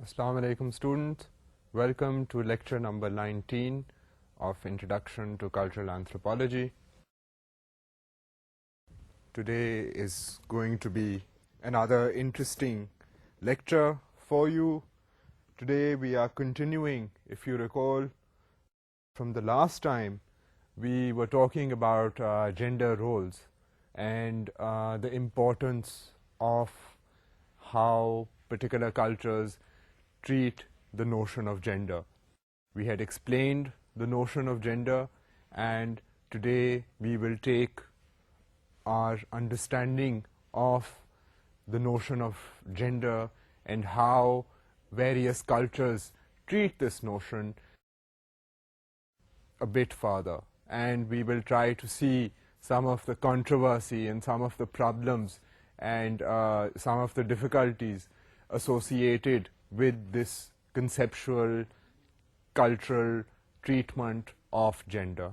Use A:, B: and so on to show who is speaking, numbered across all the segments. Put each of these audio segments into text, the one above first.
A: Assalamu alaikum students, welcome to lecture number 19 of Introduction to Cultural Anthropology. Today is going to be another interesting lecture for you. Today we are continuing, if you recall, from the last time we were talking about gender roles and the importance of how particular cultures treat the notion of gender. We had explained the notion of gender, and today we will take our understanding of the notion of gender and how various cultures treat this notion a bit further, and we will try to see some of the controversy and some of the problems and some of the difficulties associated with this conceptual cultural treatment of gender.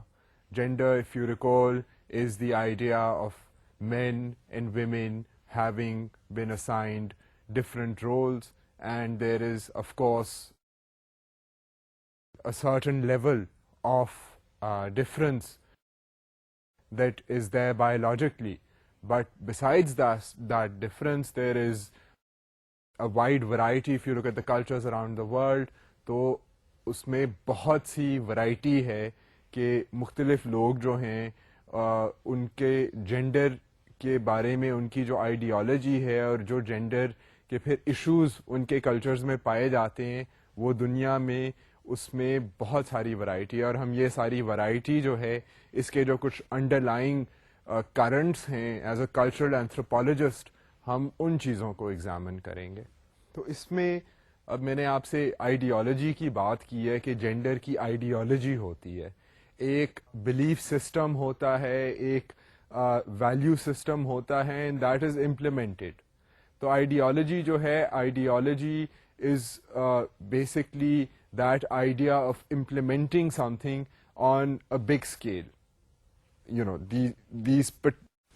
A: Gender, if you recall, is the idea of men and women having been assigned different roles, and there is, of course, a certain level of difference that is there biologically. But besides that difference, there is a wide variety. If you look at the cultures around the world, تو اس میں بہت سی variety ہے کہ مختلف لوگ جو ہیں ان کے جینڈر کے بارے میں ان کی جو آئیڈیالوجی ہے اور جو جینڈر کے پھر ایشوز ان کے کلچرز میں پائے جاتے ہیں وہ دنیا میں اس میں بہت ساری ورائٹی ہے، اور ہم یہ ساری ورائٹی جو ہے اس کے جو کچھ انڈر لائنگ کرنٹس ہیں ایز اے کلچرل اینتھروپولوجسٹ ہم ان چیزوں کو ایگزامن کریں گے. تو اس میں اب میں نے آپ سے آئیڈیالوجی کی بات کی ہے کہ جینڈر کی آئیڈیالوجی ہوتی ہے، ایک بلیف سسٹم ہوتا ہے، ایک ویلیو سسٹم ہوتا ہے، اینڈ دیٹ از امپلیمنٹڈ. تو آئیڈیالوجی جو ہے، ideology is basically that idea of implementing something on a big scale. You know these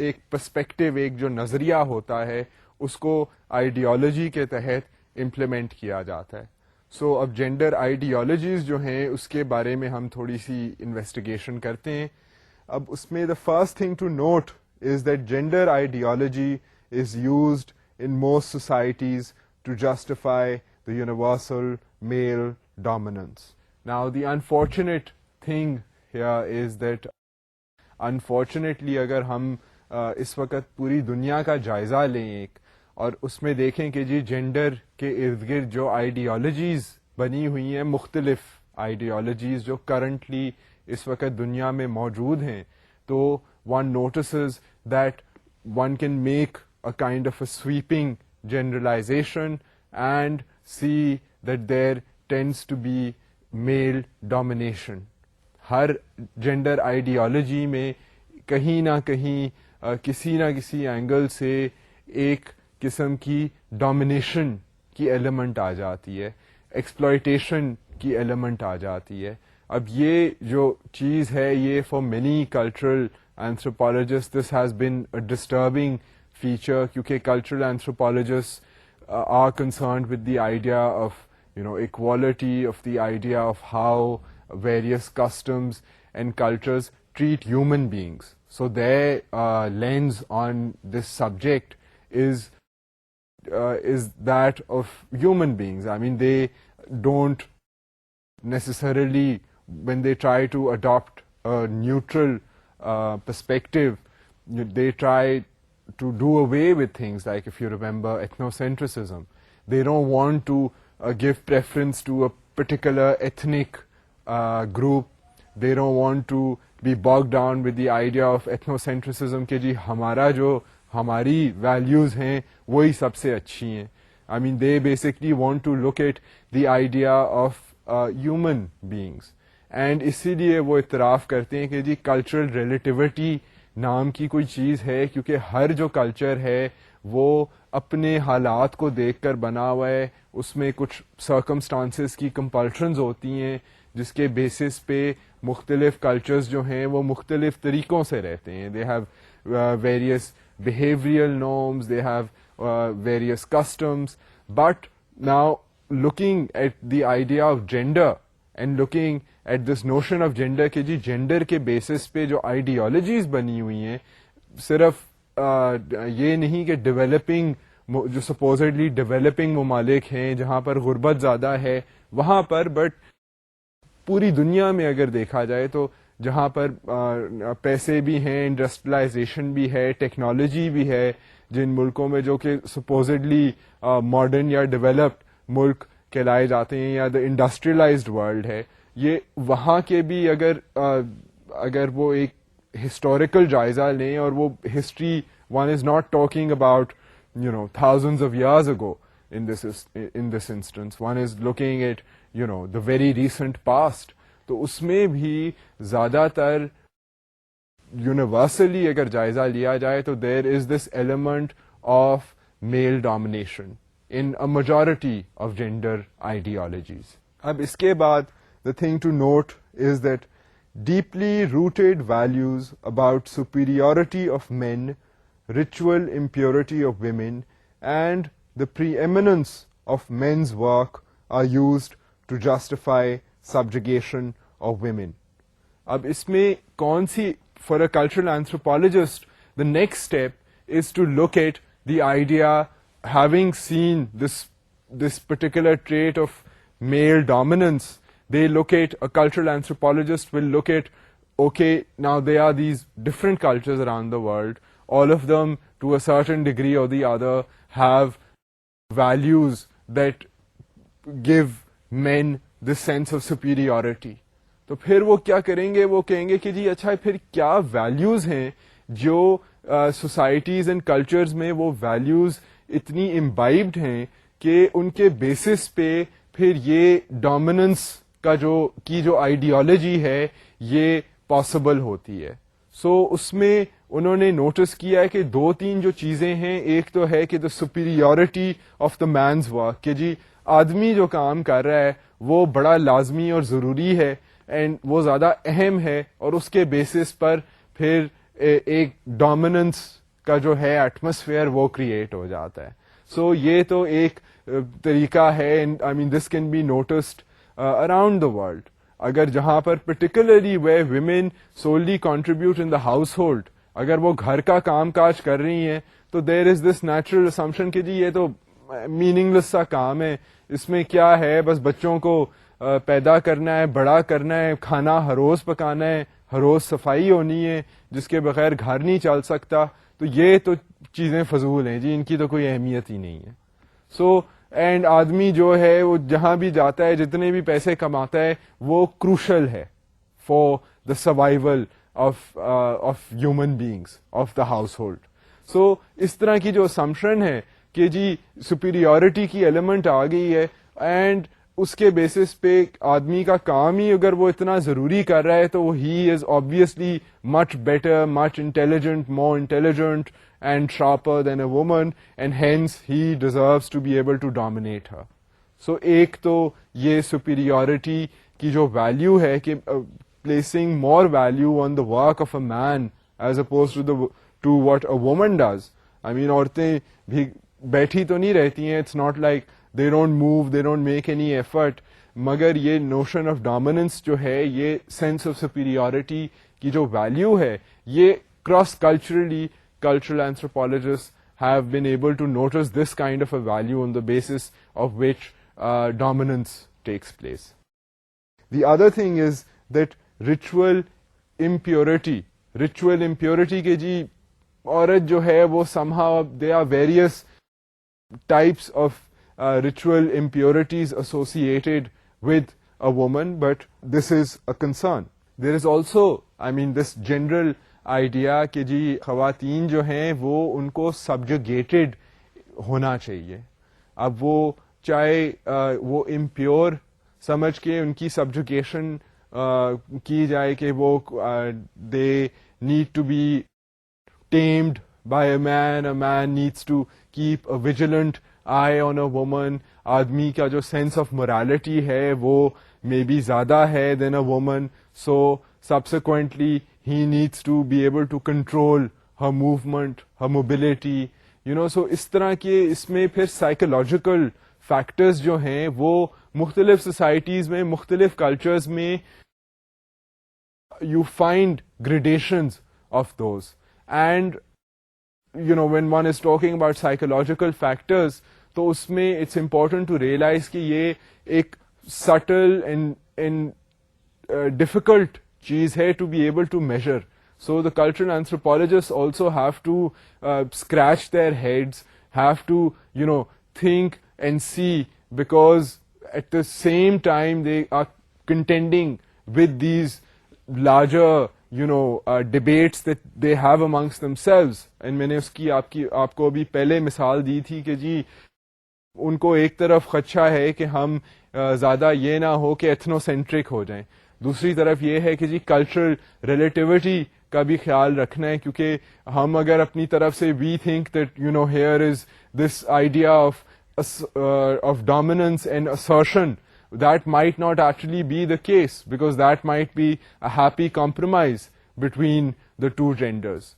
A: ایک پرسپیکٹو، ایک جو نظریہ ہوتا ہے اس کو آئیڈیالوجی کے تحت امپلیمنٹ کیا جاتا ہے. سو اب جینڈر آئیڈیالوجیز جو ہیں اس کے بارے میں ہم تھوڑی سی انویسٹیگیشن کرتے ہیں. اب اس میں the first thing to note is that gender ideology is used in most societies to justify the universal male dominance. Now the unfortunate thing here is that unfortunately اگر ہم اس وقت پوری دنیا کا جائزہ لیں ایک اور اس میں دیکھیں کہ جی جینڈر کے ارد گرد جو آئیڈیالوجیز بنی ہوئی ہیں، مختلف آئیڈیالوجیز جو کرنٹلی اس وقت دنیا میں موجود ہیں، تو one notices that one can make a kind of a sweeping generalization and see that there tends to be male domination. ہر جینڈر آئیڈیالوجی میں کہیں نہ کہیں کسی نہ کسی اینگل سے ایک قسم کی ڈومینیشن کی ایلیمنٹ آ جاتی ہے، ایکسپلائٹیشن کی ایلیمنٹ آ جاتی ہے. اب یہ جو چیز ہے یہ for many cultural anthropologist this has been a disturbing feature, کیونکہ cultural anthropologist are concerned with the idea of equality, of the idea of how various customs and cultures treat human beings. So their lens on this subject is that of human beings. I mean, they don't necessarily, when they try to adopt a neutral perspective, they try to do away with things like, if you remember, ethnocentrism. They don't want to give preference to a particular ethnic group. They don't want to be bogged down with the idea of ethnocentrism کہ جی ہمارا جو ہماری values ہیں وہی سب سے اچھی ہیں. I mean, they basically want to look at the idea of human beings. And اسی لیے وہ اعتراف کرتے ہیں کہ جی cultural relativity نام کی کوئی چیز ہے، کیونکہ ہر جو کلچر ہے وہ اپنے حالات کو دیکھ کر بنا ہوا ہے، اس میں کچھ سرکمسٹانسز کی کمپلشنز ہوتی ہیں جس کے بیسس پہ مختلف کلچرز جو ہیں وہ مختلف طریقوں سے رہتے ہیں. They have various behavioral norms, they have various customs, but now looking at the idea of gender and looking at this notion of gender کہ جی جینڈر کے بیسس پہ جو آئیڈیالوجیز بنی ہوئی ہیں صرف یہ نہیں کہ ڈیولپنگ جو سپوزڈلی ڈیولپنگ ممالک ہیں جہاں پر غربت زیادہ ہے وہاں پر, بٹ پوری دنیا میں اگر دیکھا جائے تو جہاں پر پیسے بھی ہیں, انڈسٹریلائزیشن بھی ہے, ٹیکنالوجی بھی ہے, جن ملکوں میں جو کہ سپوزڈلی ماڈرن یا ڈیولپڈ ملک کہلائے جاتے ہیں یا دا انڈسٹریلائزڈ ورلڈ ہے, یہ وہاں کے بھی اگر وہ ایک ہسٹوریکل جائزہ لیں اور وہ history one is not talking about thousands of years ago in this instance, one is looking at the very recent past, تو اس میں بھی زیادہ تر یونیورسلی اگر جائزہ لیا جائے تو there is this element of male domination in a majority of gender ideologies. اب اس کے بعد the thing to note is that deeply rooted values about superiority of men, ritual impurity of women, and the preeminence of men's work are used to justify subjugation of women. اب اس میں کون سی, for a cultural anthropologist, the next step is to look at the idea, having seen this particular trait of male dominance, they look at, a cultural anthropologist will look at, okay, now there are these different cultures around the world, all of them to a certain degree or the other have values that give men this sense of superiority. تو پھر وہ کیا کریں گے, وہ کہیں گے کہ جی اچھا پھر کیا ویلیوز ہیں جو سوسائٹیز اینڈ کلچرز میں وہ ویلیوز اتنی امبائبڈ ہیں کہ ان کے بیسس پہ پھر یہ ڈومیننس کا جو آئیڈیالوجی ہے یہ پاسبل ہوتی ہے. سو اس میں انہوں نے نوٹس کیا ہے کہ 2-3 جو چیزیں ہیں, ایک تو ہے کہ the superiority of the men's work, کہ جی آدمی جو کام کر رہا ہے وہ بڑا لازمی اور ضروری ہے اینڈ وہ زیادہ اہم ہے, اور اس کے بیسس پر پھر ایک ڈومیننس کا جو ہے ایٹماسفیئر وہ کریٹ ہو جاتا ہے. سو یہ تو ایک طریقہ ہے, I mean this can be noticed around the world. اگر جہاں پر particularly where women solely contribute in the household, اگر وہ گھر کا کام کاج کر رہی ہیں تو دیر از دس نیچرل اسمپشن کہ جی یہ تو میننگ لیس سا کام ہے, اس میں کیا ہے, بس بچوں کو پیدا کرنا ہے, بڑا کرنا ہے, کھانا ہر روز پکانا ہے, ہر روز صفائی ہونی ہے, جس کے بغیر گھر نہیں چل سکتا, تو یہ تو چیزیں فضول ہیں جی, ان کی تو کوئی اہمیت ہی نہیں ہے. سو اینڈ آدمی جو ہے وہ جہاں بھی جاتا ہے, جتنے بھی پیسے کماتا ہے, وہ کروشل ہے for the survival of human beings of the household. So اس طرح کی جو اسمپشن ہے کہ جی سپیریورٹی کی ایلیمنٹ آ گئی ہے, اینڈ اس کے بیسس پہ آدمی کا کام ہی اگر وہ اتنا ضروری کر رہا ہے تو he is obviously much better, much intelligent, more intelligent and sharper than a woman, and hence he deserves to be able to dominate her. So ایک تو یہ superiority کی جو value ہے کہ placing more value on the work of a man as opposed to what a woman does. I mean عورتیں بھی بیٹھی تو نہیں رہتی ہیں, it's not like they don't move, they don't make any effort, مگر یہ notion of dominance جو ہے, یہ sense of superiority کی جو value ہے, یہ cross culturally cultural anthropologists have been able to notice this kind of a value on the basis of which dominance takes place. The other thing is that ritual impurity کے جی عورت جو ہے وہ somehow there are various types of ritual impurities associated with a woman, but this is a concern. There is also, I mean, this general idea کہ جی خواتین جو ہیں وہ ان کو سبجوگیٹڈ ہونا چاہیے. اب وہ چاہے وہ امپیور سمجھ کے ان کی سبجوگیشن کی جائے کہ وہ they need to be tamed by a man needs to keep a vigilant eye on a woman, آدمی کا جو سینس آف morality ہے وہ مے بی زیادہ ہے then a woman, so subsequently he needs to be able to control her movement, her mobility, so اس طرح کے اس میں پھر psychological فیکٹرز جو ہیں وہ مختلف سوسائٹیز میں, مختلف کلچرز میں you find gradations of those. And when one is talking about psychological factors, تو اس میں it's important to realize کہ یہ ایک subtle and difficult چیز ہے to be able to measure. So the cultural anthropologists also have to scratch their heads, have to think and see, because at the same time they are contending with these larger debates that they have amongst themselves. And میں نے اس کی آپ کو ابھی پہلے مثال دی تھی کہ جی ان کو ایک طرف خدشہ ہے کہ ہم زیادہ یہ نہ ہو کہ ایتھنو سینٹرک ہو جائیں, دوسری طرف یہ ہے کہ جی کلچرل ریلیٹیوٹی کا بھی خیال رکھنا ہے, کیونکہ ہم اگر اپنی طرف سے we think that here is this idea of dominance and assertion, that might not actually be the case, because that might be a happy compromise between the two genders.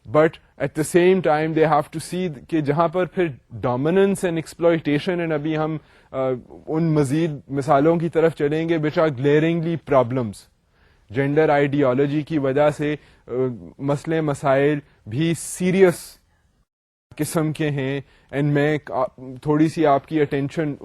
A: But at the same time they have to see کہ جہاں پر پھر dominance and exploitation, and ابھی ہم ان مزید مثالوں کی طرف چلیں گے which are glaringly problems. Gender ideology کی وجہ سے مسئلے مسائل بھی سیریس قسم کے ہیں, اینڈ میں تھوڑی سی آپ کی اٹینشن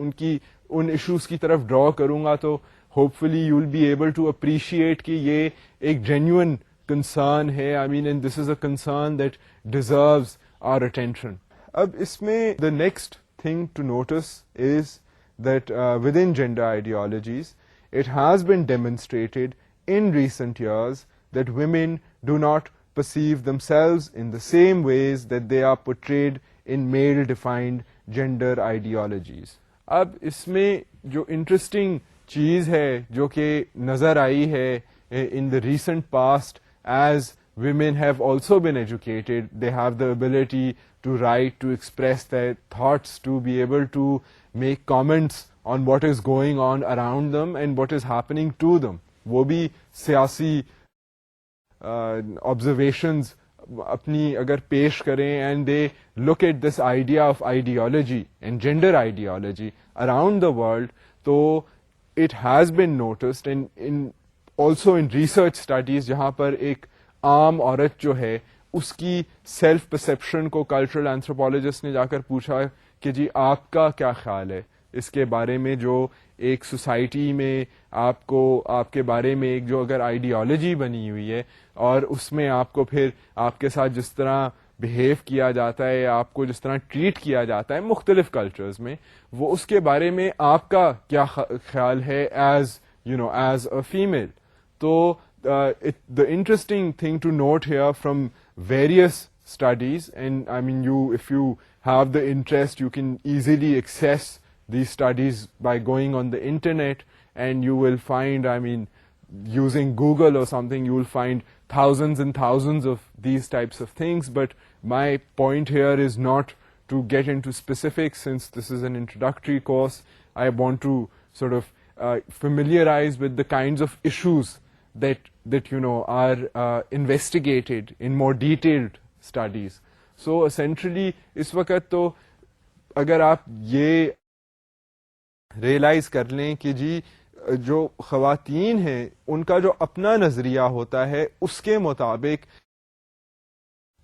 A: ان ایشوز کی طرف ڈرا کروں گا, تو hopefully you will be able to appreciate کہ یہ ایک جینیون کنسرن ہے. I mean and this is a concern that deserves our attention. اب اس میں the next thing to notice is that within gender ideologies it has been demonstrated in recent years that women do not perceive themselves in the same ways that they are portrayed in male-defined gender ideologies. اب اس میں جو interesting چیز ہے جو کہ نظر آئی ہے in the recent past, as women have also been educated, they have the ability to write, to express their thoughts, to be able to make comments on what is going on around them and what is happening to them. وہ بھی سیاسی observations اپنی اگر پیش کریں, and they look at this idea of ideology and gender ideology around the world, تو it has been noticed and also in research studies جہاں پر ایک عام عورت جو ہے اس کی سیلف پرسیپشن کو کلچرل اینتھروپولوجسٹ نے جا کر پوچھا کہ جی آپ کا کیا خیال ہے اس کے بارے میں, جو ایک سوسائٹی میں آپ کو آپ کے بارے میں ایک جو اگر آئیڈیالوجی بنی ہوئی ہے اور اس میں آپ کو پھر آپ کے ساتھ جس طرح بہیو کیا جاتا ہے, آپ کو جس طرح ٹریٹ کیا جاتا ہے مختلف کلچرز میں, وہ اس کے بارے میں آپ کا کیا خیال ہے ایز ایز اے فیمیل. تو the interesting thing to note here from various studies, and I mean if you have the interest, you can easily access these studies by going on the internet, and you will find, I mean using Google or something, you will find thousands and thousands of these types of things. But my point here is not to get into specifics, since this is an introductory course. I want to sort of familiarize with the kinds of issues that are investigated in more detailed studies. So essentially اس وقت تو اگر آپ یہ realise کر لیں کہ جی جو خواتین ہیں ان کا جو اپنا نظریہ ہوتا ہے اس کے مطابق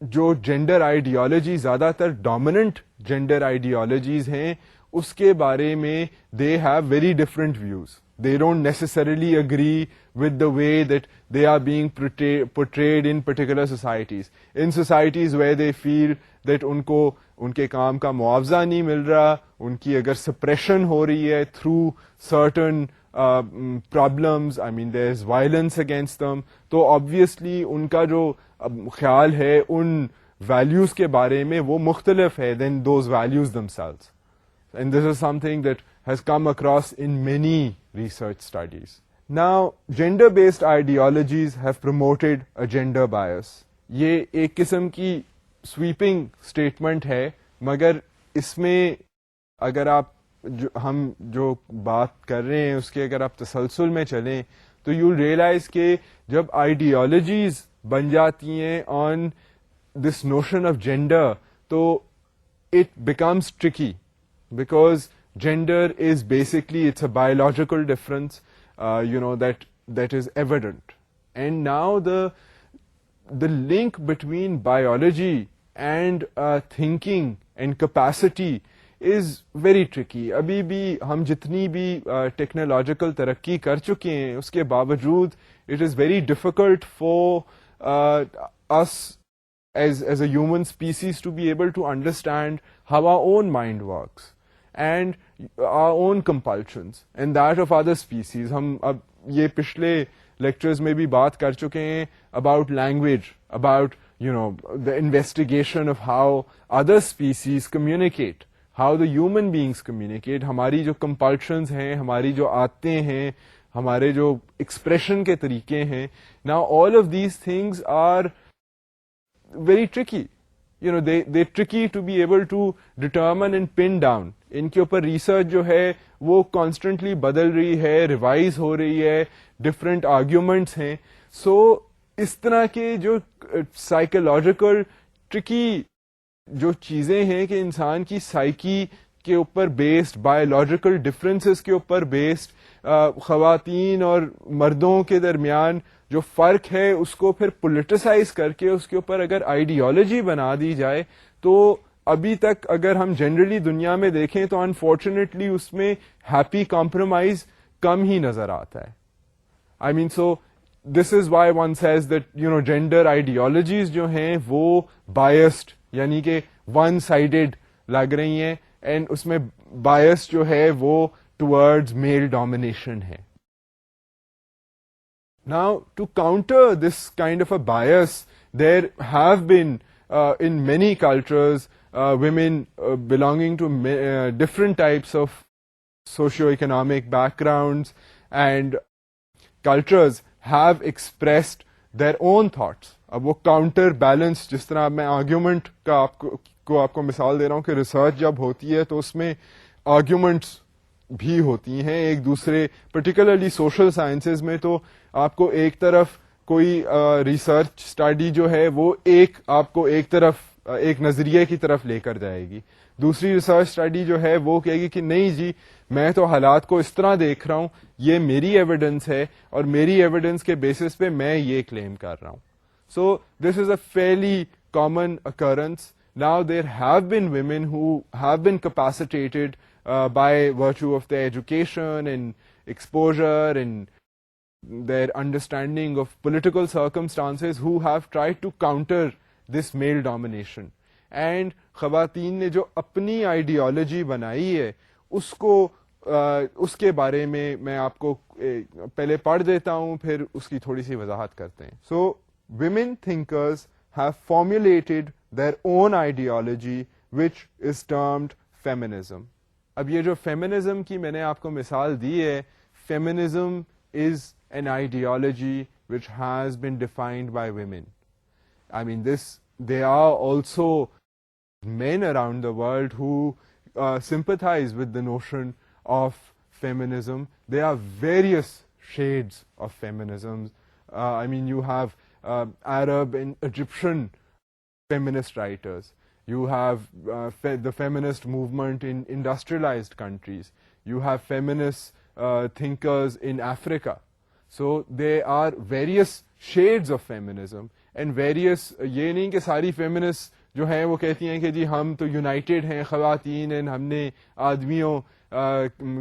A: جو جینڈر آئیڈیالوجی زیادہ تر ڈومیننٹ جینڈر آئیڈیالوجیز ہیں اس کے بارے میں they have very different views. They don't necessarily agree with the way that they are being portrayed in particular societies. In societies where they feel that ان کے کام کا معاوضہ نہیں مل رہا, ان کی اگر suppression ہو رہی ہے through certain problems, I mean there is violence against them, تو obviously ان کا جو خیال ہے ان values کے بارے میں وہ مختلف ہے than those values themselves. And this is something that has come across in many research studies. Now, gender-based ideologies have promoted a gender bias. یہ ایک قسم کی sweeping statement ہے, مگر اس میں اگر آپ ہم جو بات کر رہے ہیں اس کے اگر آپ تسلسل میں چلیں تو you'll realize کہ جب ideologies بن جاتی ہیں on this notion of gender, تو it becomes tricky, because gender is basically, it's a biological difference, that is evident. And now the link between biology and thinking and capacity is very tricky. ابھی بھی ہم جتنی بھی technological ترقی کر چکے ہیں اس کے باوجود it is very difficult for us as a human species to be able to understand how our own mind works and our own compulsions and that of other species. ہم اب یہ پچھلے لیکچرز میں بھی بات کر چکے ہیں about language, about the investigation of how other species communicate, how the human beings communicate. ہماری جو compulsions ہیں, ہماری جو عادتیں ہیں, ہمارے جو ایکسپریشن کے طریقے ہیں, now all of these things are very tricky. They're tricky to be able to determine and pin down. ان کے اوپر ریسرچ جو ہے وہ کانسٹنٹلی بدل رہی ہے, ریوائز ہو رہی ہے, ڈفرینٹ آرگیومنٹس ہیں. سو اس طرح کے جو سائیکولوجیکل ٹرکی جو چیزیں ہیں کہ انسان کی سائیکی کے اوپر بیسڈ, بایولوجیکل ڈفرینسز کے اوپر بیسڈ, خواتین اور مردوں کے درمیان جو فرق ہے اس کو پھر پولیٹیسائز کر کے اس کے اوپر اگر آئیڈیالوجی بنا دی جائے تو ابھی تک اگر ہم جنرلی دنیا میں دیکھیں تو انفارچونیٹلی اس میں ہیپی کمپرومائز کم ہی نظر آتا ہے. I mean so this is why one sees that gender ideologies جو ہیں وہ بائسڈ, یعنی کہ ون سائڈڈ لگ رہی ہیں, اینڈ اس میں بائس جو ہے وہ ٹورڈز میل ڈومینیشن ہے. Now, to counter this kind of a bias, there have been in many cultures women belonging to different types of socio-economic backgrounds and cultures have expressed their own thoughts. اب وہ counter balance, جس طرح میں argument کا آپ کو مثال دے رہا ہوں کہ ریسرچ جب ہوتی ہے تو اس میں آرگیومنٹس بھی ہوتی ہیں ایک دوسرے, پرٹیکولرلی سوشل سائنسز میں تو آپ کو ایک طرف کوئی ریسرچ اسٹڈی جو ہے وہ آپ کو ایک طرف ایک نظریے کی طرف لے کر جائے گی, دوسری ریسرچ اسٹڈی جو ہے وہ کہے گی کہ نہیں جی میں تو حالات کو اس طرح دیکھ رہا ہوں, یہ میری ایویڈنس ہے اور میری ایویڈنس کے بیسس پہ میں یہ کلیم کر رہا ہوں. So this is a fairly common occurrence. Now there have been women who have been capacitated by virtue of their education and exposure and their understanding of political circumstances who have tried to counter this male domination. And خواتین نے جو اپنی ideology بنائی ہے اس کے بارے میں آپ کو پہلے پڑھ دیتا ہوں, پھر اس کی تھوڑی سی وضاحت کرتے ہیں. So women thinkers have formulated their own ideology which is termed feminism. اب یہ جو فیمنزم کی میں نے آپ کو مثال دی ہے, feminism is an ideology which has been defined by women. I mean there are also men around the world who sympathize with the notion of feminism. There are various shades of feminism. I mean you have Arab and Egyptian feminist writers. You have the feminist movement in industrialized countries. You have feminist thinkers in Africa. So there are various shades of feminism and various, یہ نہیں کہ ساری feminists جو ہیں وہ کہتی ہیں کہ جی ہم تو یونائٹیڈ ہیں خواتین and ہم نے آدمیوں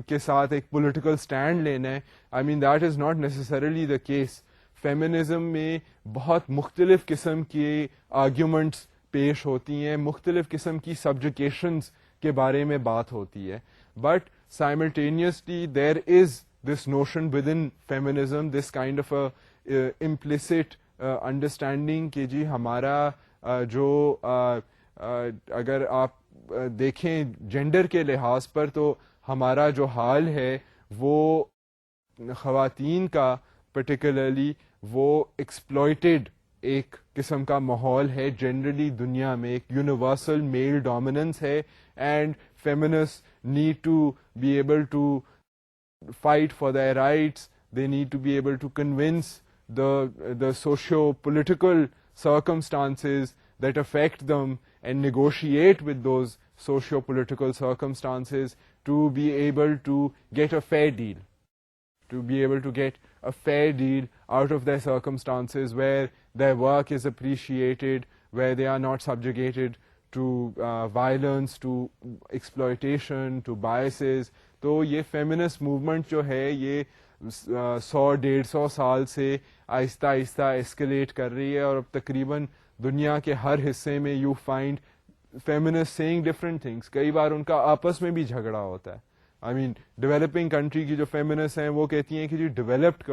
A: کے ساتھ ایک پولیٹیکل سٹینڈ لینا ہے. I mean that is not necessarily the case. Feminism میں بہت مختلف قسم کے آرگیومنٹس پیش ہوتی ہیں, مختلف قسم کی سبجیکیشنز کے بارے میں بات ہوتی ہے, but simultaneously there is this notion with in feminism, this kind of implicit understanding کہ جی ہمارا جو اگر آپ دیکھیں جینڈر کے لحاظ پر تو ہمارا جو حال ہے وہ خواتین کا پرٹیکولرلی وہ ایکسپلوئٹیڈ ایک قسم کا ماحول ہے جنرلی دنیا میں, ایک یونیورسل میل ڈومیننس ہے, and feminist need to be able to fight for their rights, they need to be able to convince the socio-political circumstances that affect them and negotiate with those socio-political circumstances to be able to get a fair deal, to be able to get a fair deal out of their circumstances where their work is appreciated, where they are not subjugated to violence, to exploitation, to biases. تو یہ feminist movement جو ہے یہ 100-150 سال سے آہستہ آہستہ skillet کر رہی ہے, اور اب تقریباً دنیا کے ہر حصے میں you find feminist seeing different things. کئی بار ان کا آپس میں بھی جھگڑا ہوتا ہے. آئی مین ڈیولپنگ کنٹری کی جو فیمنسٹ ہیں وہ کہتی ہیں کہ جی ڈیولپڈ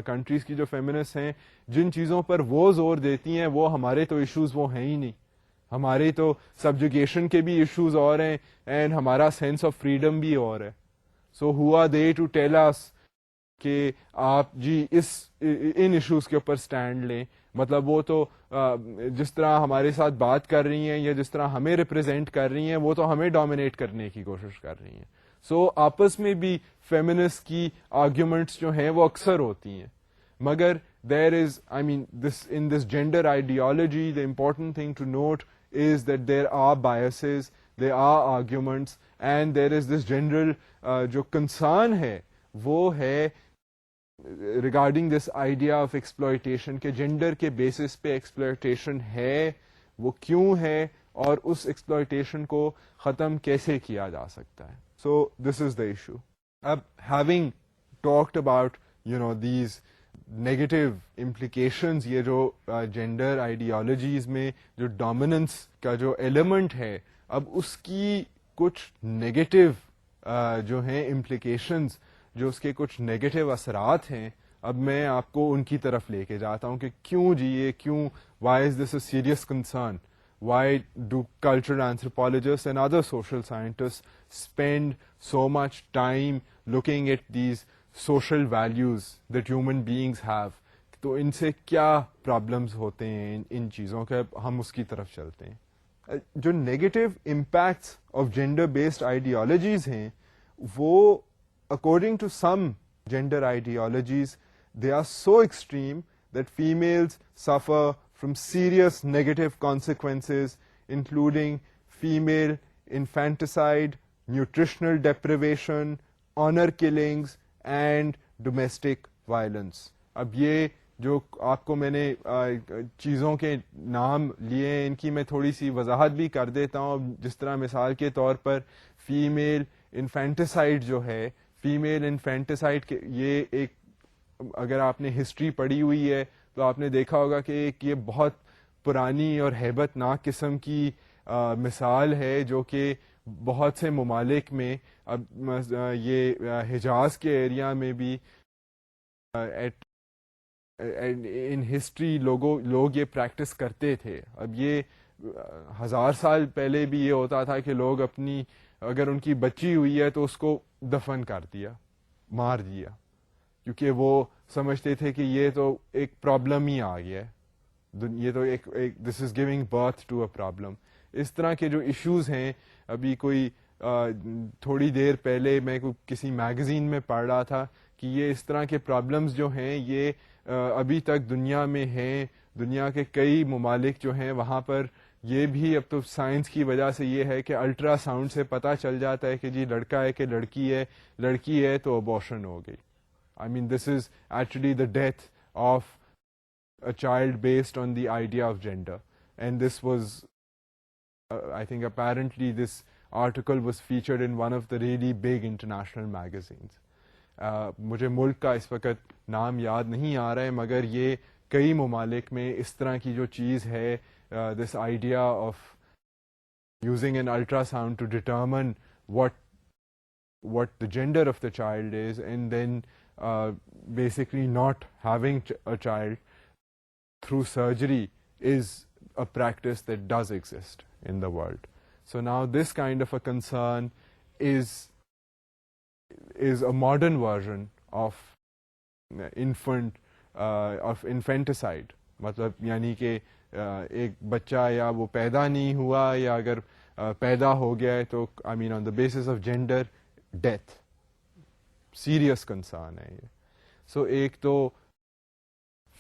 A: کنٹریز کی جو فیمنسٹ ہیں جن چیزوں پر وہ زور دیتی ہیں وہ ہمارے تو ایشوز وہ ہیں ہی نہیں, ہمارے تو سبجوگیشن کے بھی ایشوز اور ہیں اینڈ ہمارا سینس آف فریڈم بھی اور ہے. So who are they to tell us کہ آپ جی ان ایشوز کے اوپر سٹینڈ لیں. مطلب وہ تو جس طرح ہمارے ساتھ بات کر رہی ہیں یا جس طرح ہمیں ریپرزینٹ کر رہی ہیں وہ تو ہمیں ڈومینیٹ کرنے کی کوشش کر رہی ہیں. سو آپس میں بھی فیمنسٹ کی آرگیومنٹس جو ہیں وہ اکثر ہوتی ہیں, مگر there is, I mean, in this gender ideology, the important thing to note is that there are biases, there are arguments, and there is this general جو concern ہے وہ ہے regarding this idea of exploitation کہ gender کے basis پہ exploitation ہے, وہ کیوں ہے, اور اس exploitation کو ختم کیسے کیا جا سکتا ہے. So this is the issue. اب having talked about these negative implications, یہ جو جینڈر آئیڈیالوجیز میں جو ڈومیننس کا جو ایلیمنٹ ہے, اب اس کی کچھ نیگیٹو جو ہیں امپلیکیشنز, جو اس کے کچھ نیگیٹو اثرات ہیں, اب میں آپ کو ان کی طرف لے کے جاتا ہوں کہ کیوں جی یہ کیوں, why is this a serious concern, why do cultural anthropologist and other social scientist spend so much time looking at these social values that human beings have. تو ان سے کیا پرابلمز ہوتے ہیں ان چیزوں کے, ہم اس کی طرف چلتے ہیں. جو negative impacts of gender based ideologies ہیں وہ according to some gender ideologies they are so extreme that females suffer from serious negative consequences including female infanticide, nutritional deprivation, honour killings and domestic violence. اب یہ جو آپ کو میں نے چیزوں کے نام لیے ہیں ان کی میں تھوڑی سی وضاحت بھی کر دیتا ہوں. جس طرح مثال کے طور پر فیمیل انفینٹیسائڈ جو ہے, فیمیل انفینٹیسائڈ یہ ایک, اگر آپ نے ہسٹری پڑھی ہوئی ہے تو آپ نے دیکھا ہوگا کہ یہ بہت پرانی اور ہیبت ناک قسم کی مثال ہے جو کہ بہت سے ممالک میں, اب یہ حجاز کے ایریا میں بھی ان ہسٹری لوگ یہ پریکٹس کرتے تھے. اب یہ 1000 سال پہلے بھی یہ ہوتا تھا کہ لوگ اپنی, اگر ان کی بچی ہوئی ہے تو اس کو دفن کر دیا, مار دیا, کیونکہ وہ سمجھتے تھے کہ یہ تو ایک پرابلم ہی آ گیا ہے, یہ تو ایک this is giving birth to a problem. اس طرح کے جو ایشوز ہیں, ابھی کوئی تھوڑی دیر پہلے میں کسی میگزین میں پڑھ رہا تھا کہ یہ اس طرح کے پرابلمز جو ہیں یہ ابھی تک دنیا میں ہیں. دنیا کے کئی ممالک جو ہیں وہاں پر یہ بھی اب تو سائنس کی وجہ سے یہ ہے کہ الٹرا ساؤنڈ سے پتہ چل جاتا ہے کہ جی لڑکا ہے کہ لڑکی ہے, لڑکی ہے تو ابورشن ہو گئی. I mean this is actually the death of a child based on the idea of gender. And this was I think apparently this article was featured in one of the really big international magazines. مجھے ملک کا اس وقت نام یاد نہیں آ رہا ہے, مگر یہ کئی ممالک میں اس طرح کی جو چیز ہے, this idea of using an ultrasound to determine what the gender of the child is, and then basically not having a child through surgery is a practice that does exist in the world. So now this kind of a concern is a modern version of infanticide. مطلب یعنی کہ ایک بچہ یا وہ پیدا نہیں ہوا یا اگر پیدا ہو گیا ہے تو I mean on the basis of gender death, serious concern ہے یہ. So ایک تو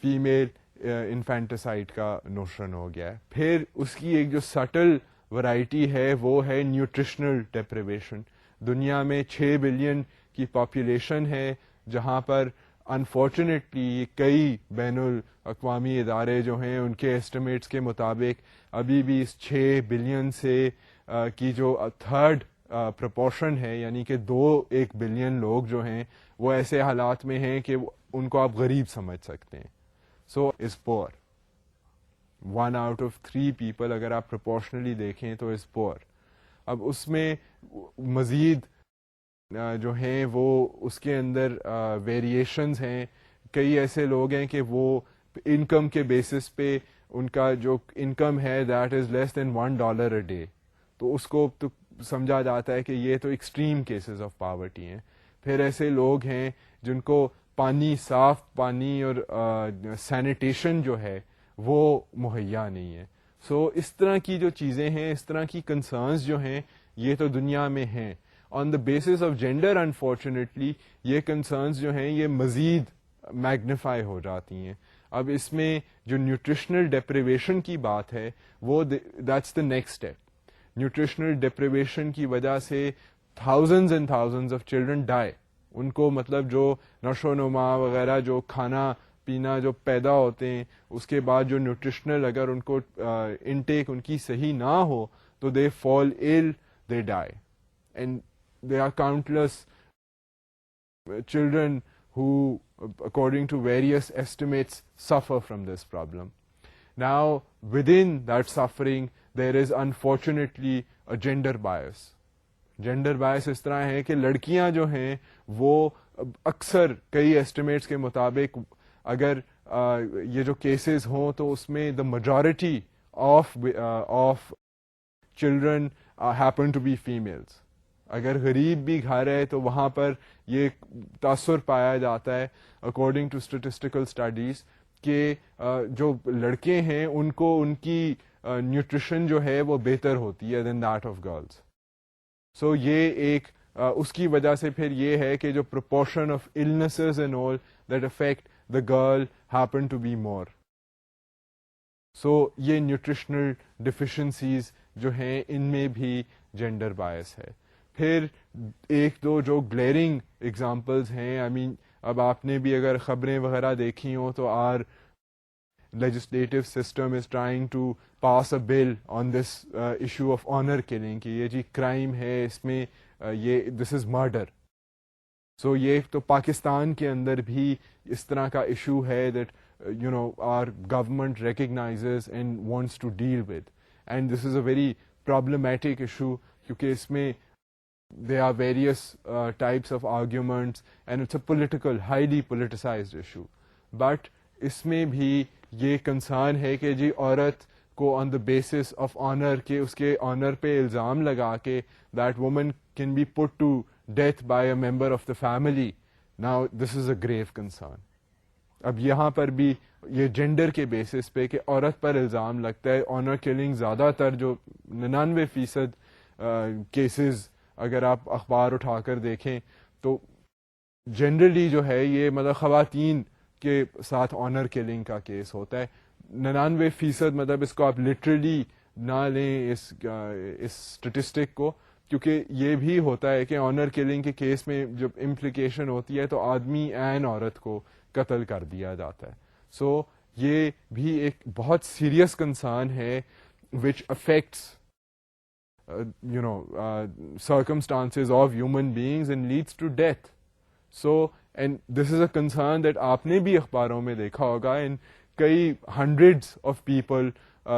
A: فیمیل انفینٹیسائڈ کا نوشن ہو گیا ہے. پھر اس کی ایک جو سٹل ورائٹی ہے وہ ہے نیوٹریشنل ڈیپریویشن. دنیا میں 6 بلین کی پاپولیشن ہے جہاں پر انفارچونیٹلی کئی بین الاقوامی ادارے جو ہیں ان کے ایسٹیمیٹس کے مطابق ابھی بھی اس 6 بلین سے کی جو تھرڈ پرپورشن ہے یعنی کہ 1 بلین لوگ جو ہیں وہ ایسے حالات میں ہیں کہ ان کو آپ غریب سمجھ سکتے ہیں. سو از پور. 1 out of 3 پیپل اگر آپ پروپورشنلی دیکھیں تو از پور. اب اس میں مزید جو ہیں وہ اس کے اندر ویریشنز ہیں. کئی ایسے لوگ ہیں کہ وہ انکم کے بیسس پہ ان کا جو انکم ہے that is less than $1 a day, تو اس کو تو سمجھا جاتا ہے کہ یہ تو ایکسٹریم کیسز آف پاورٹی ہیں. پھر ایسے لوگ ہیں جن کو پانی, صاف پانی اور سینیٹیشن جو ہے وہ مہیا نہیں ہے. سو اس طرح کی جو چیزیں ہیں, اس طرح کی کنسرنز جو ہیں یہ تو دنیا میں ہیں. On the basis of gender unfortunately یہ کنسرنز جو ہیں یہ مزید میگنیفائی ہو جاتی ہیں. اب اس میں جو نیوٹریشنل ڈیپریویشن کی بات ہے وہ that's the next step. Nutritional deprivation کی وجہ سے thousands and thousands of children die. ان کو مطلب جو نشو و نما وغیرہ جو کھانا پینا جو پیدا ہوتے ہیں اس کے بعد جو نیوٹریشنل اگر ان کو انٹیک ان کی صحیح نہ ہو تو they fall ill, they die. And there are countless children who, according to various estimates, suffer from this problem. Now, within that suffering, there is unfortunately a gender bias. Gender bias اس طرح ہے کہ لڑکیاں جو ہیں وہ اکثر کئی estimates کے مطابق اگر یہ جو کیسز ہوں تو اس میں the majority of children happen to be females. اگر غریب بھی گھر ہے تو وہاں پر یہ تاثر پایا جاتا ہے اکارڈنگ ٹو اسٹیٹسٹیکل اسٹڈیز کہ جو لڑکے ہیں ان کو ان کی نیوٹریشن جو ہے وہ بہتر ہوتی ہے دین دیٹ آف گرلز. سو یہ ایک اس کی وجہ سے پھر یہ ہے کہ جو proportion of illnesses and all that affect the girl happen to be more. سو یہ نیوٹریشنل ڈیفیشنسیز جو ہیں ان میں بھی جینڈر بائس ہے. پھر ایک دو جو گلیئرنگ ایگزامپلز ہیں, آئی مین اب آپ نے بھی اگر خبریں وغیرہ دیکھی ہوں تو our legislative system is trying to pass a bill on this issue of honour killing کہ یہ جی کرائم ہے, اس میں یہ دس از مرڈر. سو یہ تو پاکستان کے اندر بھی اس طرح کا ایشو ہے that you know our government recognises and wants to deal with, and this is a very problematic issue کیونکہ اس میں there are various types of arguments and it's a political, highly politicized issue. But اس میں بھی یہ concern ہے کہ جی عورت کو on the basis of honor کہ اس کے honor پہ الزام لگا کے that woman can be put to death by a member of the family. Now this is a grave concern. اب یہاں پر بھی یہ جینڈر کے بیسس پہ کہ عورت پر الزام لگتا ہے. آنر کلنگ زیادہ تر جو 99% کیسز اگر آپ اخبار اٹھا کر دیکھیں تو جنرلی جو ہے یہ مطلب خواتین کے ساتھ آنر کلنگ کا کیس ہوتا ہے. 99% مطلب اس کو آپ لٹرلی نہ لیں اس اسٹیٹسٹک کو, کیونکہ یہ بھی ہوتا ہے کہ آنر کلنگ کے کیس میں جب امپلیکیشن ہوتی ہے تو آدمی این عورت کو قتل کر دیا جاتا ہے. سو یہ بھی ایک بہت سیریس کنسرن ہے which affects circumstances of human beings and leads to death. So, and this is a concern that آپ نے بھی اخباروں میں دیکھا ہوگا, and کئی hundreds of people,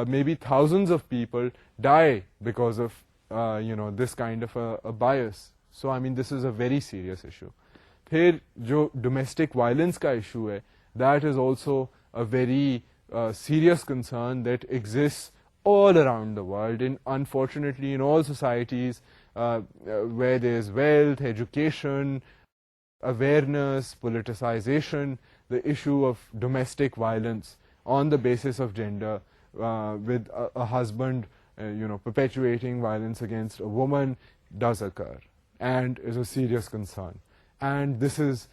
A: maybe thousands of people die because of this kind of a bias. So, I mean, this is a very serious issue. پھر جو domestic violence کا issue ہے, that is also a very serious concern that exists all around the world, and unfortunately in all societies where there is wealth, education, awareness, politicization, the issue of domestic violence on the basis of gender, with a husband perpetuating violence against a woman does occur and is a serious concern. And this is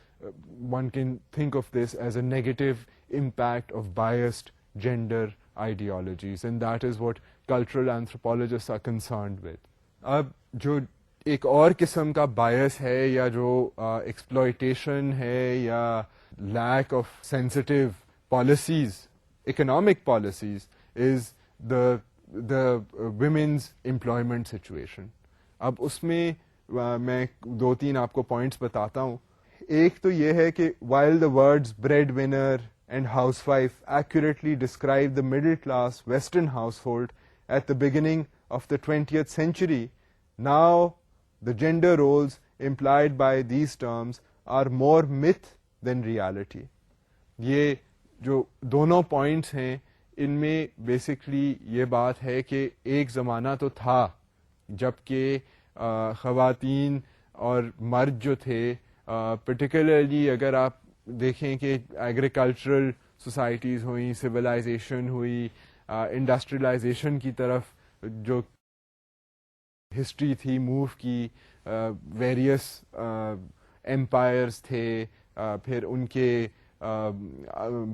A: one can think of this as a negative impact of biased gender ideologies, and that is what cultural anthropologists are concerned with. اب جو ایک اور قسم کا bias ہے یا جو exploitation ہے یا lack of sensitive policies, economic policies, is the women's employment situation. اب اس میں میں دو تین آپ کو پوائنٹس بتاتا ہوں. ایک تو یہ ہے کہ while the words bread winner and housewife accurately describe the middle class Western household at the beginning of the 20th century, now the gender roles implied by these terms are more myth than reality. یہ جو دونوں points ہیں ان میں basically یہ بات ہے کہ ایک زمانہ تو تھا جب کہ خواتین اور مرد جو تھے، پرٹیکولرلی اگر آپ دیکھیں کہ ایگریکلچرل سوسائٹیز ہوئیں، سویلائزیشن ہوئی، انڈسٹریلائزیشن کی طرف جو ہسٹری تھی موو کی، ویریس ایمپائرز تھے، پھر ان کے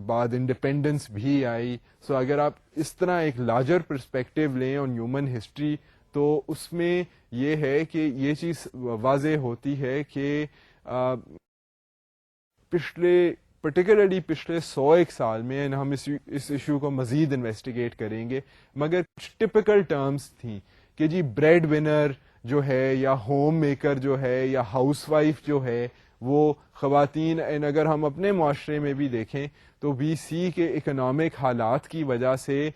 A: بعد انڈیپینڈنس بھی آئی. سو اگر آپ اس طرح ایک لارجر پرسپیکٹو لیں آن ہیومن ہسٹری تو اس میں یہ ہے کہ یہ چیز واضح ہوتی ہے کہ پرٹیکولرلی پچھلے 100 سال میں، ہم اس ایشو کو مزید انویسٹیگیٹ کریں گے، مگر کچھ ٹپکل ٹرمز تھیں کہ جی بریڈ ونر جو ہے یا ہوم میکر جو ہے یا ہاؤس وائف جو ہے وہ خواتین. اگر ہم اپنے معاشرے میں بھی دیکھیں تو وی سی کے اکنامک حالات کی وجہ سے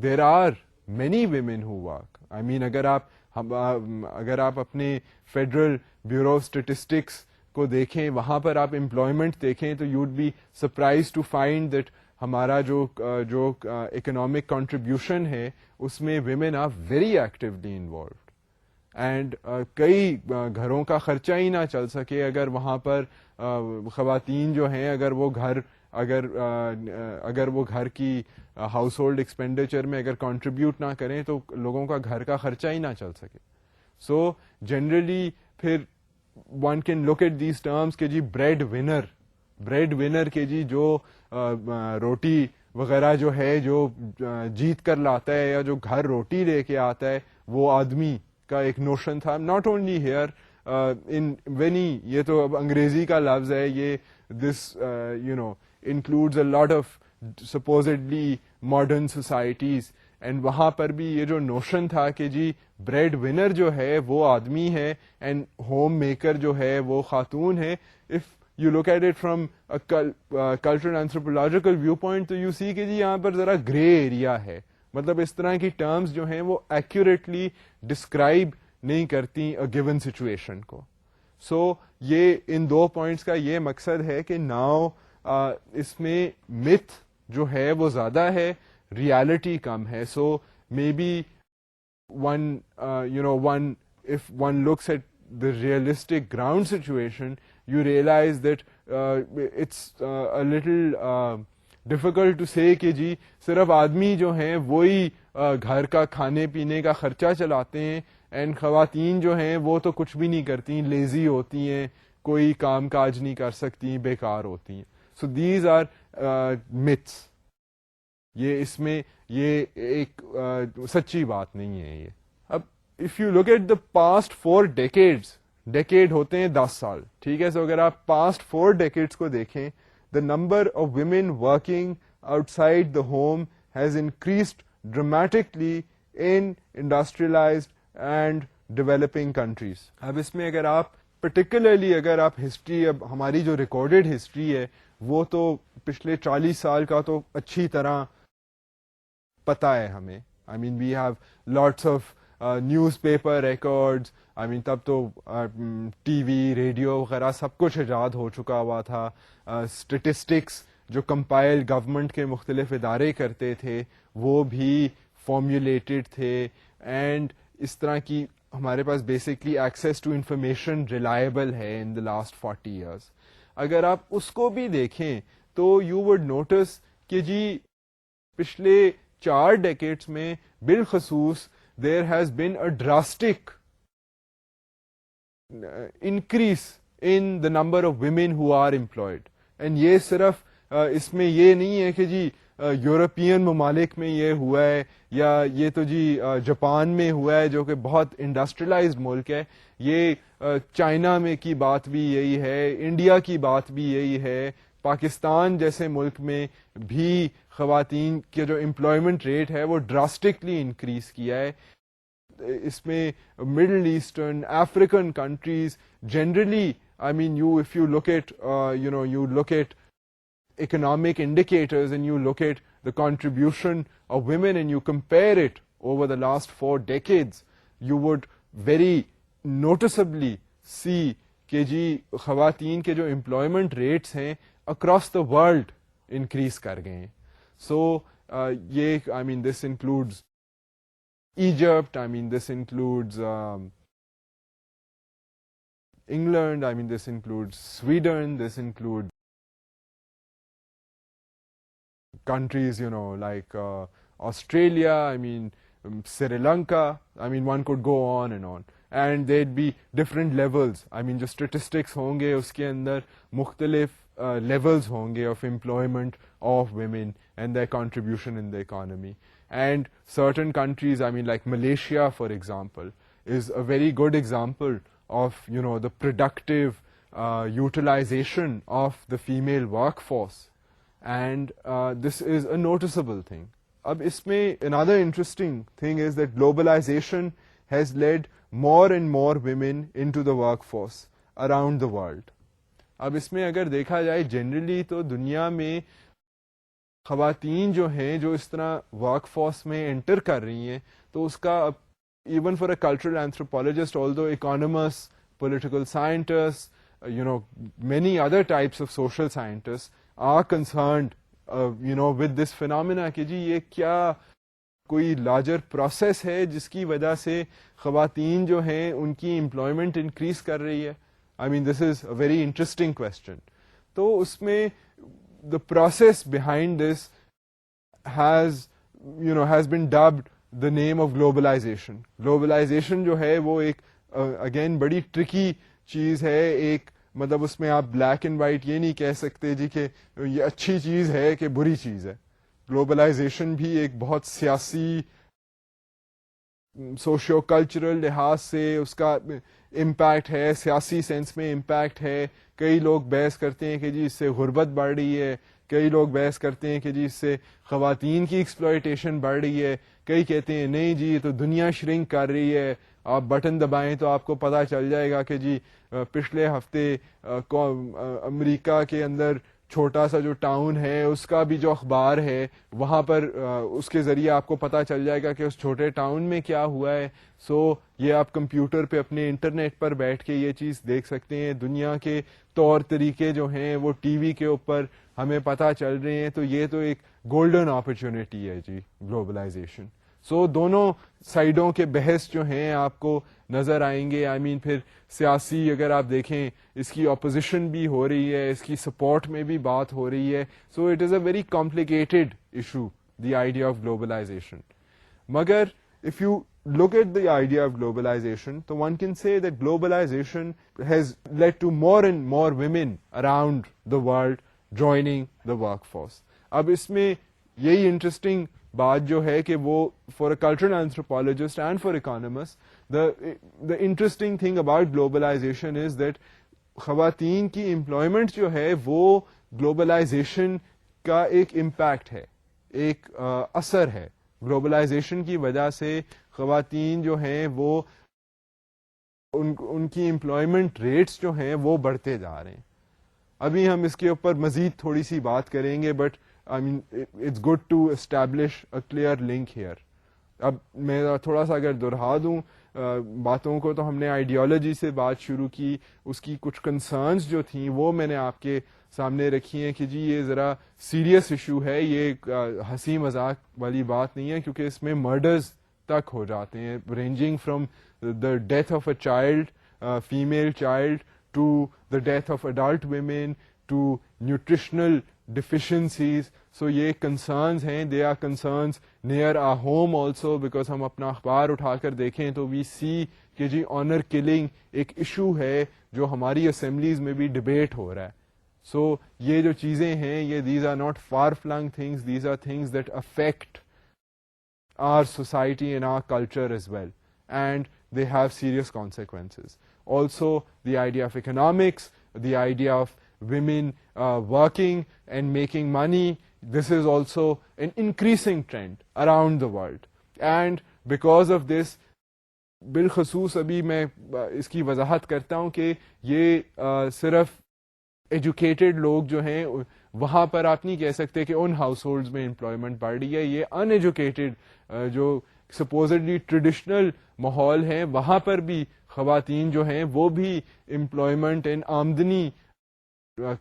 A: there are many women who work. I mean اگر آپ اپنے فیڈرل بیورو اسٹیٹسٹکس کو دیکھیں، وہاں پر آپ امپلائمنٹ دیکھیں تو you would be surprise to find that ہمارا جو اکنامک کنٹریبیوشن ہے اس میں women are very actually involved. And کئی گھروں کا خرچہ ہی نہ چل سکے اگر وہاں پر خواتین جو ہیں اگر وہ گھر کی ہاؤس ہولڈ ایکسپینڈیچر میں اگر کنٹریبیوٹ نہ کریں تو لوگوں کا گھر کا خرچہ ہی نہ چل سکے. سو جنرلی پھر one can look at these terms کہ جی بریڈ ونر کے جی جو روٹی وغیرہ جو ہے جو جیت کر لاتا ہے یا جو گھر روٹی لے کے آتا ہے وہ آدمی کا ایک نوشن تھا. ناٹ اونلی ہیئر ان وینی، یہ تو اب انگریزی کا لفظ ہے، یہ this includes a lot of supposedly modern societies, اینڈ وہاں پر بھی یہ جو نوشن تھا کہ جی بریڈ ونر جو ہے وہ آدمی ہے اینڈ ہوم میکر جو ہے وہ خاتون ہے. If you look at it from cultural anthropological view point تو یو سی کہ جی یہاں پر ذرا گرے ایریا ہے، مطلب اس طرح کی ٹرمز جو ہیں وہ ایکوریٹلی ڈسکرائب نہیں کرتی گیون سچویشن کو. سو یہ ان دو پوائنٹس کا یہ مقصد ہے کہ ناؤ اس میں متھ جو ہے وہ زیادہ ہے، ریالٹی کم ہے. So may be if one looks at the realistic ground situation, you realize that it's a little difficult to say کہ جی صرف آدمی جو ہیں وہی گھر کا کھانے پینے کا خرچہ چلاتے ہیں اینڈ خواتین جو ہیں وہ تو کچھ بھی نہیں کرتی، لیزی ہوتی ہیں، کوئی کام کاج نہیں کر سکتی، بیکار ہوتی ہیں. So these are myths. یہ اس میں یہ ایک سچی بات نہیں ہے. یہ اب if you look at the past 4 decades، decade ہوتے ہیں 10 سال، ٹھیک ہے. سو اگر آپ پاسٹ 4 decades کو دیکھیں، the number of women working outside the home has increased dramatically in industrialized and developing countries. اب اس میں اگر آپ پرٹیکولرلی اگر آپ ہسٹری، اب ہماری جو ریکارڈڈ ہسٹری ہے وہ تو پچھلے 40 سال کا تو اچھی طرح پتا ہے ہمیں. I mean we have lots of newspaper records. I mean تب تو ٹی وی، ریڈیو وغیرہ سب کچھ ایجاد ہو چکا ہوا تھا. اسٹیٹسٹکس جو کمپائل گورنمنٹ کے مختلف ادارے کرتے تھے وہ بھی فارمولیٹڈ تھے، اینڈ اس طرح کی ہمارے پاس basically access to information reliable ہے ان دا لاسٹ 40 years. اگر آپ اس کو بھی دیکھیں تو یو وڈ نوٹس کہ جی پچھلے 4 decades میں بالخصوص there has been a drastic increase in the number of women who are employed. And یہ صرف اس میں یہ نہیں ہے کہ جی یورپین ممالک میں یہ ہوا ہے یا یہ تو جی جاپان میں ہوا ہے جو کہ بہت انڈسٹریلائزڈ ملک ہے. یہ چائنا میں کی بات بھی یہی ہے, انڈیا کی بات بھی یہی ہے, پاکستان جیسے ملک میں بھی خواتین کے جو امپلائمنٹ ریٹ ہے وہ ڈراسٹکلی انکریز کیا ہے. اس میں middle eastern African countries generally, I mean, if you look at, you look at economic indicators and you look at the contribution of women and you compare it over the last 4 decades, you would very noticeably see کہ جی خواتین کے جو employment rates ہیں across the world increase کر گئے ہیں. So, یہ, I mean, this includes Egypt, I mean, this includes England, I mean, this includes Sweden, this includes countries, like Australia, I mean, Sri Lanka, I mean, one could go on. And there'd be different levels. I mean, جو statistics ہوں گے اس کے اندر مختلف levels ہوں گے of employment of women and their contribution in the economy. And certain countries, I mean, like Malaysia, for example, is a very good example of the productive utilization of the female workforce, and this is a noticeable thing. Ab isme another interesting thing is that globalization has led more and more women into the workforce around the world. اب اس میں اگر دیکھا جائے generally تو دنیا میں خواتین جو ہیں جو اس طرح ورک فورس میں انٹر کر رہی ہیں تو اس کا even for a cultural anthropologist, although economists, political scientists, many other types of social scientists are concerned, with this phenomena کہ جی یہ کیا کوئی larger process ہے جس کی وجہ سے خواتین جو ہیں ان کی employment increase کر رہی ہے. I mean, this is a very interesting question. تو اس میں the process behind this has been dubbed the name of globalization. Globalization جو ہے وہ ایک اگین بڑی ٹرکی چیز ہے. ایک مطلب اس میں آپ بلیک اینڈ وائٹ یہ نہیں کہہ سکتے جی کہ یہ اچھی چیز ہے کہ بری چیز ہے. گلوبلائزیشن بھی ایک بہت سیاسی سوشیو کلچرل لحاظ سے اس کا امپیکٹ ہے, سیاسی سینس میں امپیکٹ ہے. کئی لوگ بحث کرتے ہیں کہ جی اس سے غربت بڑھ رہی ہے, کئی لوگ بحث کرتے ہیں کہ جی اس سے خواتین کی ایکسپلائٹیشن بڑھ رہی ہے, کئی کہتے ہیں نہیں جی یہ تو دنیا شرنک کر رہی ہے. آپ بٹن دبائیں تو آپ کو پتہ چل جائے گا کہ جی پچھلے ہفتے امریکہ کے اندر چھوٹا سا جو ٹاؤن ہے اس کا بھی جو اخبار ہے وہاں پر اس کے ذریعے آپ کو پتہ چل جائے گا کہ اس چھوٹے ٹاؤن میں کیا ہوا ہے. سو یہ آپ کمپیوٹر پہ اپنے انٹرنیٹ پر بیٹھ کے یہ چیز دیکھ سکتے ہیں. دنیا کے طور طریقے جو ہیں وہ ٹی وی کے اوپر ہمیں پتہ چل رہے ہیں. تو یہ تو ایک گولڈن اپرچونٹی ہے جی گلوبلائزیشن. سو دونوں سائڈوں کے بحث جو ہیں آپ کو نظر آئیں گے. آئی مین پھر سیاسی اگر آپ دیکھیں اس کی اپوزیشن بھی ہو رہی ہے, اس کی سپورٹ میں بھی بات ہو رہی ہے. So it is a very complicated issue, the idea of globalization. مگر if you look at the idea of globalization, so one can say that globalization has led to more and more women around the world joining the workforce. اب اس میں یہی interesting بات جو ہے کہ وہ for a cultural anthropologist and for economist the interesting thing about globalization is that خواتین کی امپلائمنٹ جو ہے وہ گلوبلائزیشن کا ایک امپیکٹ ہے, ایک اثر ہے. گلوبلائزیشن کی وجہ سے خواتین جو ہیں وہ ان کی امپلائمنٹ ریٹس جو ہیں وہ بڑھتے جا رہے ہیں. ابھی ہم اس کے اوپر مزید تھوڑی سی بات کریں گے, but I mean it's good to establish a clear link here. اب میں تھوڑا سا اگر دہرا دوں باتوں کو, تو ہم نے آئیڈیالوجی سے بات شروع کی, اس کی کچھ کنسرنز جو تھیں وہ میں نے آپ کے سامنے رکھی ہیں کہ جی یہ ذرا سیریس ایشو ہے, یہ ہنسی مذاق والی بات نہیں ہے, کیونکہ اس میں مرڈرز تک ہو جاتے ہیں, ranging from the death of a child, female child, to the death of adult women, to nutritional deficiencies. So یہ concerns ہیں, they are concerns near our home also, because ہم اپنا اخبار اٹھا کر دیکھیں تو we see کہ جی آنر کلنگ ایک ایشو ہے جو ہماری اسمبلیز میں بھی ڈبیٹ ہو رہا ہے. سو یہ جو چیزیں ہیں یہ these are not far flung things, these are things that affect our society and our culture as well, and they have serious consequences. Also the idea of economics, the idea of women working and making money, this is also an increasing trend around the world, and because of this بالخصوص ابھی میں اس کی وضاحت کرتا ہوں کہ یہ صرف ایجوکیٹڈ لوگ جو ہیں وہاں پر آپ نہیں کہہ سکتے کہ ان ہاؤس ہولڈز میں امپلائمنٹ بڑھ رہی ہے. یہ ان ایجوکیٹڈ جو سپوزڈلی ٹریڈیشنل ماحول ہیں وہاں پر بھی خواتین جو ہیں وہ بھی امپلائمنٹ اینڈ آمدنی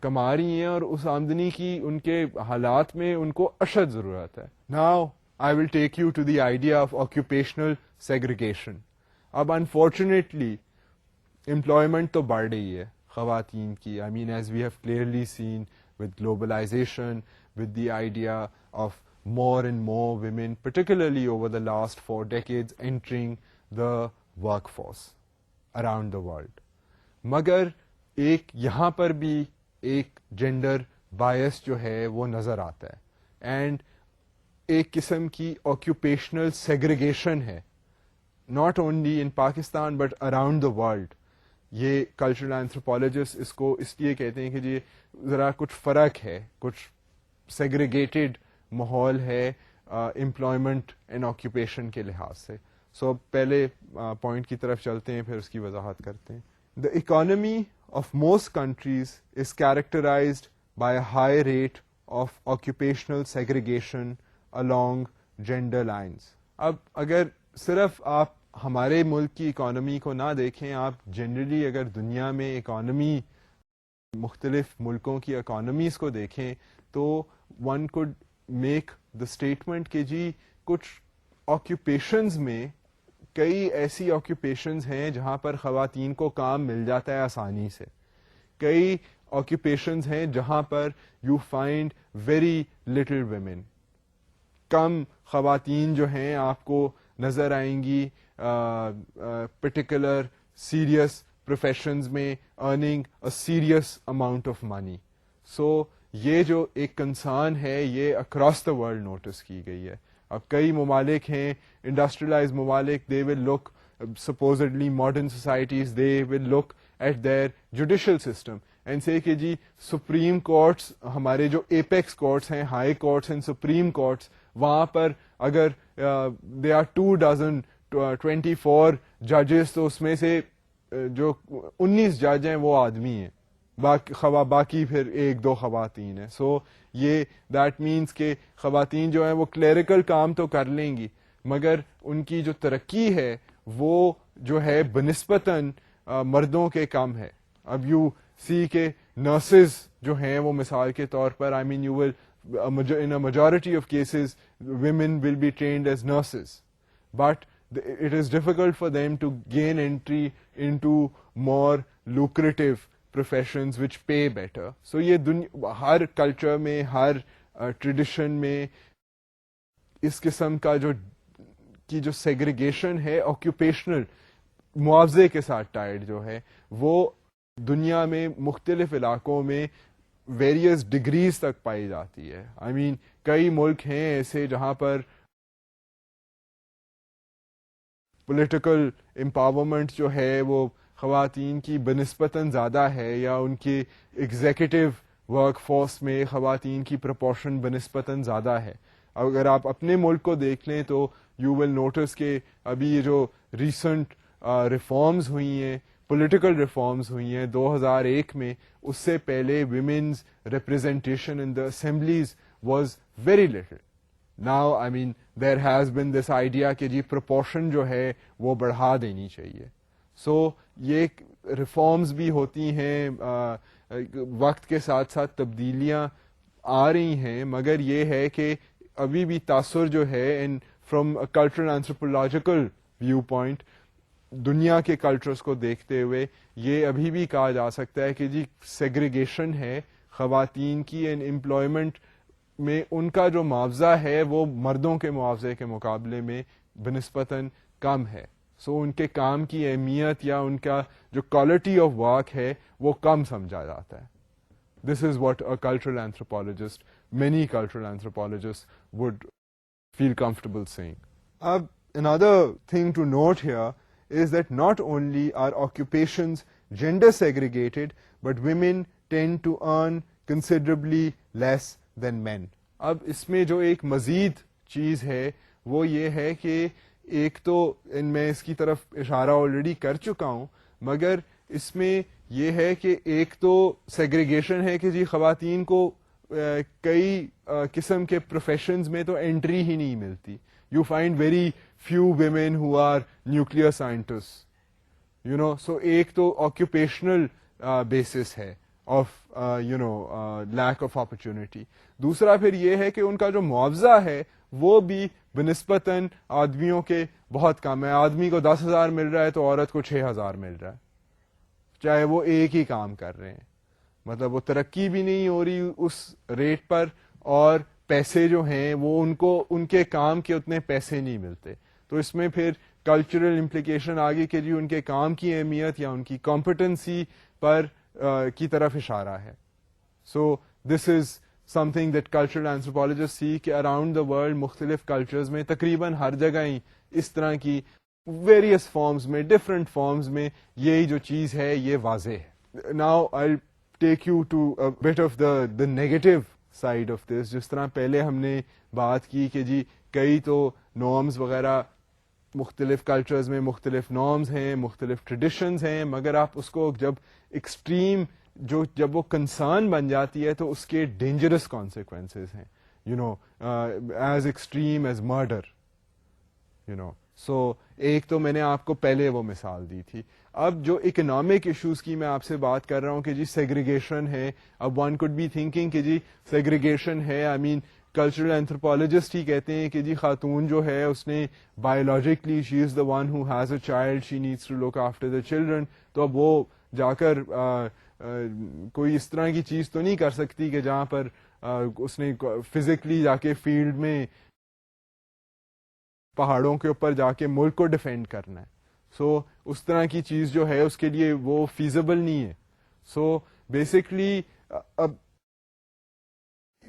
A: کما رہی ہیں, اور اس آمدنی کی ان کے حالات میں ان کو اشد ضرورت ہے. Now I will take you to the idea of occupational segregation. اب انفارچونیٹلی امپلائمنٹ تو بڑھ رہی ہے خواتین کی. I mean, as we have clearly seen with globalization, with the idea of more and more women, particularly over the last 4 decades, entering the workforce around the world. مگر ایک یہاں پر بھی ایک جینڈر بائس جو ہے وہ نظر آتا ہے, اینڈ ایک قسم کی آکوپیشنل سیگریگیشن ہے, not only in Pakistan but around the world. یہ کلچرل اینتھروپولوجسٹ اس کو اس لیے کہتے ہیں کہ جی ذرا کچھ فرق ہے, کچھ سیگریگیٹڈ ماحول ہے امپلائمنٹ اینڈ آکوپیشن کے لحاظ سے. سو پہلے پوائنٹ کی طرف چلتے ہیں, پھر اس کی وضاحت کرتے ہیں. The economy of most countries is characterized by a high rate of occupational segregation along gender lines. اب اگر صرف آپ ہمارے ملک کی اکانومی کو نہ دیکھیں, آپ جنرلی اگر دنیا میں اکانومی مختلف ملکوں کی اکانومیز کو دیکھیں تو one could make the statement کہ جی کچھ آکوپیشنز میں کئی ایسی آکوپیشنز ہیں جہاں پر خواتین کو کام مل جاتا ہے آسانی سے. کئی آکوپیشنز ہیں جہاں پر you find very little women. کم خواتین جو ہیں آپ کو نظر آئیں گی پرٹیکولر سیریس پروفیشنز میں earning a serious amount of money. سو یہ جو ایک کنسرن ہے یہ اکراس دا ورلڈ نوٹس کی گئی ہے. اب کئی ممالک ہیں انڈسٹریلائز ممالک, دے ول لک supposedly modern societies, they will look at their judicial system and say کہ جی سپریم کورٹس ہمارے جو ایپیکس کورٹس ہیں, high courts and supreme courts, وہاں پر اگر دے آر 24 ججز تو اس میں سے جو 19 جج ہیں وہ آدمی ہیں, باقی پھر 1-2 خواتین ہیں. سو یہ دیٹ مینس کہ خواتین جو ہیں وہ کلیریکل کام تو کر لیں گی مگر ان کی جو ترقی ہے وہ جو ہے بنسبتاً مردوں کے کم ہے. اب یو سی کہ نرسز جو ہیں وہ مثال کے طور پر I mean you will in a majority of cases women will be trained as nurses, but it is difficult for them to gain entry into more lucrative professions which pay better. So یہ ہر culture میں ہر tradition میں اس قسم کا جو segregation ہے occupational معاوضے کے ساتھ ٹائڈ جو ہے وہ دنیا میں مختلف علاقوں میں ویریس ڈگریز تک پائی جاتی ہے. آئی مین کئی ملک ہیں ایسے جہاں پر پولیٹیکل امپاورمنٹ جو ہے وہ خواتین کی بنسبتاً زیادہ ہے, یا ان کی ایگزیکٹو ورک فورس میں خواتین کی پرپورشن بنسبتاً زیادہ ہے. اگر آپ اپنے ملک کو دیکھ لیں تو یو ول نوٹس کہ ابھی یہ جو ریسنٹ ریفارمز ہوئی ہیں, پولیٹیکل ریفارمز ہوئی ہیں 2001 میں, اس سے پہلے women's representation in the assemblies was very little. Now I mean there has been this idea کہ جی پرپورشن جو ہے وہ بڑھا دینی چاہیے. سو یہ ریفارمز بھی ہوتی ہیں, وقت کے ساتھ ساتھ تبدیلیاں آ رہی ہیں, مگر یہ ہے کہ ابھی بھی تاثر جو ہے in from cultural anthropological view point دنیا کے کلچرز کو دیکھتے ہوئے یہ ابھی بھی کہا جا سکتا ہے کہ جی سیگریگیشن ہے, خواتین کی ان امپلائمنٹ میں ان کا جو معاوضہ ہے وہ مردوں کے معاوضے کے مقابلے میں بنسبتاً کم ہے. سو ان کے کام کی اہمیت یا ان کا جو کوالٹی آف ورک ہے وہ کم سمجھا جاتا ہے. This is what a cultural anthropologist, many cultural anthropologist would feel comfortable saying. Another thing to note here is that not only are occupations gender segregated, but women tend to earn considerably less than men. اب اس میں جو ایک مزید چیز ہے وہ یہ ہے کہ ایک تو میں اس کی طرف اشارہ آلریڈی کر چکا ہوں, مگر اس میں یہ ہے کہ ایک تو سیگریگیشن ہے کہ جی خواتین کو کئی قسم کے پروفیشنز میں تو انٹری ہی نہیں ملتی. You find very few women who are nuclear scientist, you know. سو ایک تو آکوپیشنل بیسس ہے آف لیک آف اپرچونٹی. دوسرا پھر یہ ہے کہ ان کا جو معاوضہ ہے وہ بھی بنسبتاً آدمیوں کے بہت کم ہے. آدمی کو 10,000 مل رہا ہے تو عورت کو 6,000 مل رہا ہے, چاہے وہ ایک ہی کام کر رہے ہیں. مطلب وہ ترقی بھی نہیں ہو رہی اس ریٹ پر, اور پیسے جو ہیں وہ ان کو ان کے کام کے اتنے پیسے نہیں ملتے. تو اس میں پھر کلچرل امپلیکیشن آگے کہ جی ان کے کام کی اہمیت یا ان کی کمپٹنسی پر کی طرف اشارہ ہے. So this is something that cultural anthropologist see کہ اراؤنڈ دا ورلڈ مختلف کلچرز میں تقریباً ہر جگہ ہی اس طرح کی ویریس فارمز میں, ڈفرینٹ فارمز میں یہی جو چیز ہے یہ واضح ہے. Now I take you to bit of the negative side of this. جس طرح پہلے ہم نے بات کی کہ جی کئی تو نارمز وغیرہ مختلف کلچرز میں مختلف نارمز ہیں, مختلف ٹریڈیشنز ہیں, مگر آپ اس کو جب ایکسٹریم جب وہ کنسرن بن جاتی ہے تو اس کے ڈینجرس کانسیکوینسز ہیں, you know, as extreme as murder, you know. سو ایک تو میں نے آپ کو پہلے وہ مثال دی تھی. اب جو اکنامک ایشوز کی میں آپ سے بات کر رہا ہوں کہ جی سیگریگیشن ہے. اب ون کوڈ بی تھنکنگ کہ جی سیگریگیشن ہے, آئی مین کلچرل اینتھروپولوجسٹ ہی کہتے ہیں کہ جی خاتون جو ہے اس نے biologically she is the one who has a child, she needs to look after the children. تو اب وہ جا کر کوئی اس طرح کی چیز تو نہیں کر سکتی کہ جہاں پر اس نے فزیکلی جا کے فیلڈ میں پہاڑوں کے اوپر جا کے ملک کو ڈیفینڈ کرنا ہے. سو اس طرح کی چیز جو ہے اس کے لیے وہ فیزیبل نہیں ہے. سو بیسکلی اب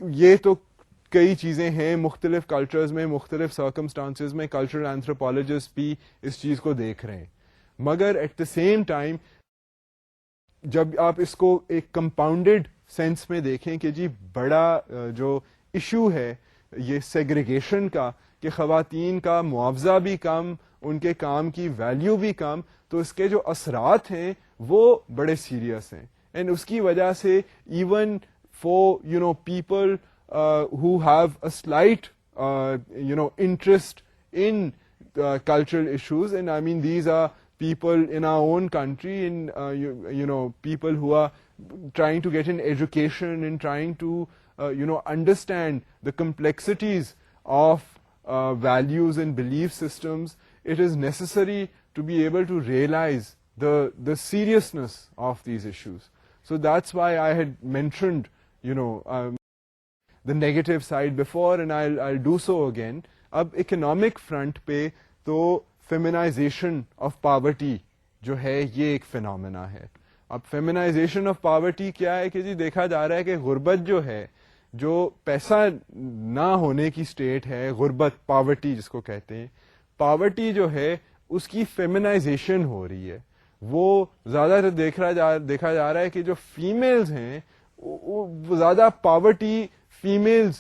A: یہ تو کئی چیزیں ہیں مختلف کلچرز میں, مختلف سرکمسٹانسز میں کلچرل اینتھروپولوجسٹ بھی اس چیز کو دیکھ رہے ہیں. مگر ایٹ دا سیم ٹائم جب آپ اس کو ایک کمپاؤنڈڈ سینس میں دیکھیں کہ جی بڑا جو ایشو ہے یہ سیگریگیشن کا کہ خواتین کا معاوضہ بھی کم, ان کے کام کی ویلیو بھی کم, تو اس کے جو اثرات ہیں وہ بڑے سیریس ہیں. اینڈ اس کی وجہ سے even for you know people who have a slight interest in cultural issues, and I mean these are people in our own country, in people who are trying to get an education and trying to understand the complexities of values and belief systems. It is necessary to be able to realize the seriousness of these issues. So that's why I had mentioned the negative side before, and I'll do so again. اب economic front پہ تو فیمنائزیشن of poverty جو ہے یہ ایک phenomena ہے. اب فیمنائزیشن of poverty کیا ہے کہ جی دیکھا جا رہا ہے کہ غربت جو ہے, جو پیسہ نہ ہونے کی اسٹیٹ ہے, غربت پاورٹی جس کو کہتے ہیں, پاورٹی جو ہے اس کی فیمنائزیشن ہو رہی ہے. وہ زیادہ تر دیکھا جا رہا ہے کہ جو فیمیلز ہیں وہ زیادہ پاورٹی, فیمیلز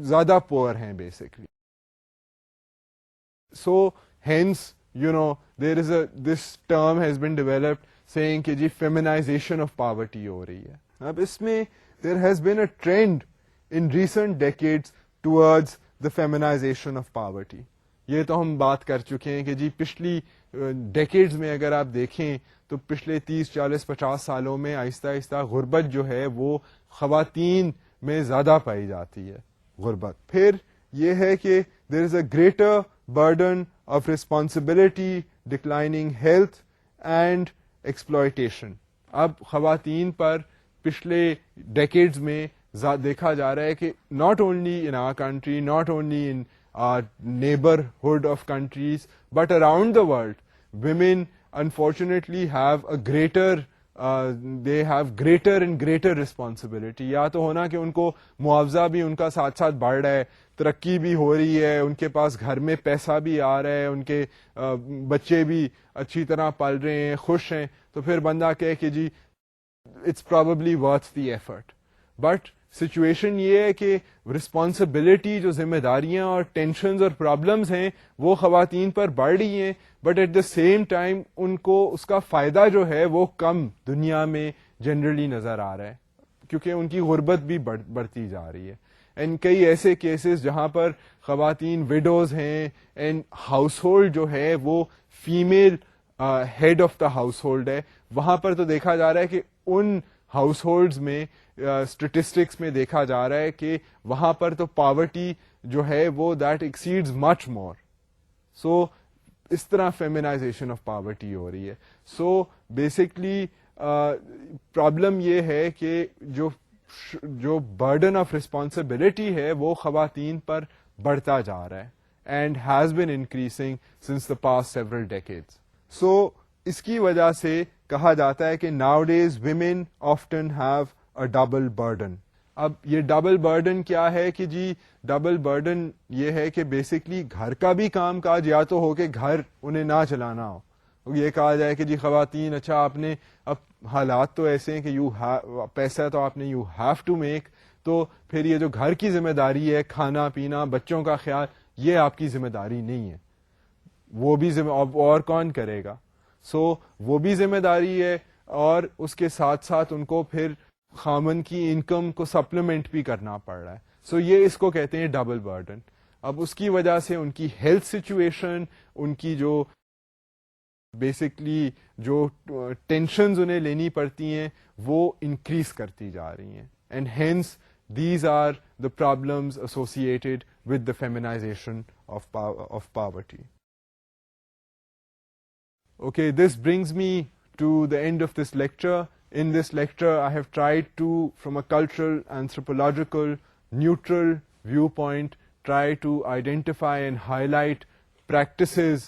A: زیادہ پور ہیں basically. So hence there is this term has been developed saying کہ جی feminization of poverty ہو رہی ہے. اب اس میں there has been a trend in recent decades towards the feminization of poverty. یہ تو ہم بات کر چکے ہیں کہ جی پچھلی ڈیکیڈز میں اگر آپ دیکھیں تو پچھلے 30, 40, 50 سالوں میں آہستہ آہستہ غربت جو ہے وہ خواتین میں زیادہ پائی جاتی ہے غربت. پھر یہ ہے کہ there is a greater burden of responsibility, declining health and exploitation. اب خواتین پر پچھلے ڈیکیڈز میں دیکھا جا رہا ہے کہ not only in our country, not only in our neighborhood of countries, but around the world, women unfortunately have a greater they have greater and greater responsibility. یا تو ہونا کہ ان کو معاوضہ بھی ان کا ساتھ ساتھ بڑھ رہا ہے, ترقی بھی ہو رہی ہے, ان کے پاس گھر میں پیسہ بھی آ رہا ہے, ان کے بچے بھی اچھی طرح پل رہے ہیں, خوش ہیں, تو پھر بندہ کہے کہ جی it's probably worth the effort. But situation یہ ہے کہ رسپانسبلٹی, جو ذمہ داریاں اور ٹینشنز اور پرابلمز ہیں وہ خواتین پر بڑھ رہی ہیں, but at the same time ان کو اس کا فائدہ جو ہے وہ کم دنیا میں جنرلی نظر آ رہا ہے, کیونکہ ان کی غربت بھی بڑھتی جا رہی ہے. اینڈ کئی ایسے کیسز جہاں پر خواتین ویڈوز ہیں اینڈ ہاؤس ہولڈ جو ہے وہ female head of the household ہے, وہاں پر تو دیکھا جا رہا ہے کہ ان ہاؤس ہولڈز میں اسٹیٹسٹکس میں دیکھا جا رہا ہے کہ وہاں پر تو پاورٹی جو ہے وہ دیٹ ایکسیڈز مچ مور. سو اس طرح فیمنائزیشن آف پاورٹی ہو رہی ہے. سو بیسکلی پرابلم یہ ہے کہ جو برڈن آف رسپانسبلٹی ہے وہ خواتین پر بڑھتا جا رہا ہے and has been increasing since the past several decades. So اس کی وجہ سے کہا جاتا ہے کہ nowadays women often have a double burden. اب یہ ڈبل برڈن کیا ہے کہ جی ڈبل برڈن یہ ہے کہ بیسکلی گھر کا بھی کام کاج یا تو ہو کہ گھر انہیں نہ چلانا ہو, یہ کہا جائے کہ جی خواتین اچھا آپ نے, اب حالات تو ایسے ہیں کہ پیسہ تو آپ نے یو ہیو ٹو میک, تو پھر یہ جو گھر کی ذمہ داری ہے, کھانا پینا, بچوں کا خیال, یہ آپ کی ذمہ داری نہیں ہے, وہ بھی اور کون کرے گا. سو وہ بھی ذمہ داری ہے, اور اس کے ساتھ ساتھ ان کو پھر خامن کی انکم کو سپلیمنٹ بھی کرنا پڑ رہا ہے. سو یہ اس کو کہتے ہیں ڈبل برڈن. اب اس کی وجہ سے ان کی ہیلتھ سچویشن, ان کی جو بیسکلی جو ٹینشنز انہیں لینی پڑتی ہیں وہ انکریز کرتی جا رہی ہیں, and hence these are the problems associated with the feminisation of poverty. Okay, this brings me to the end of this lecture. In this lecture, I have tried to, from a cultural, anthropological, neutral viewpoint, try to identify and highlight practices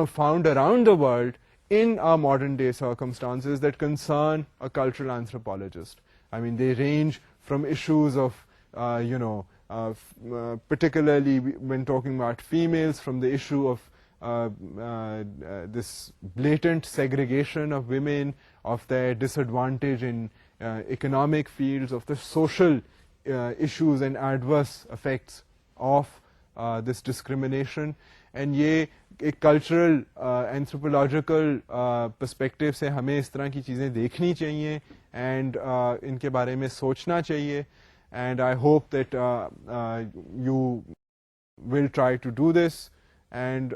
A: found around the world in our modern day circumstances that concern a cultural anthropologist. I mean, they range from issues of, particularly when talking about females, from the issue of this blatant segregation of women, of their disadvantage in economic fields, of the social issues and adverse effects of this discrimination. And یہ ایک cultural anthropological perspective سے ہمیں اس طرح کی چیزیں دیکھنی چاہیے and ان کے بارے میں سوچنا چاہیے. And I hope that you will try to do this, and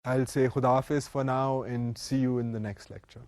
A: I'll say Khuda Hafiz for now and see you in the next lecture.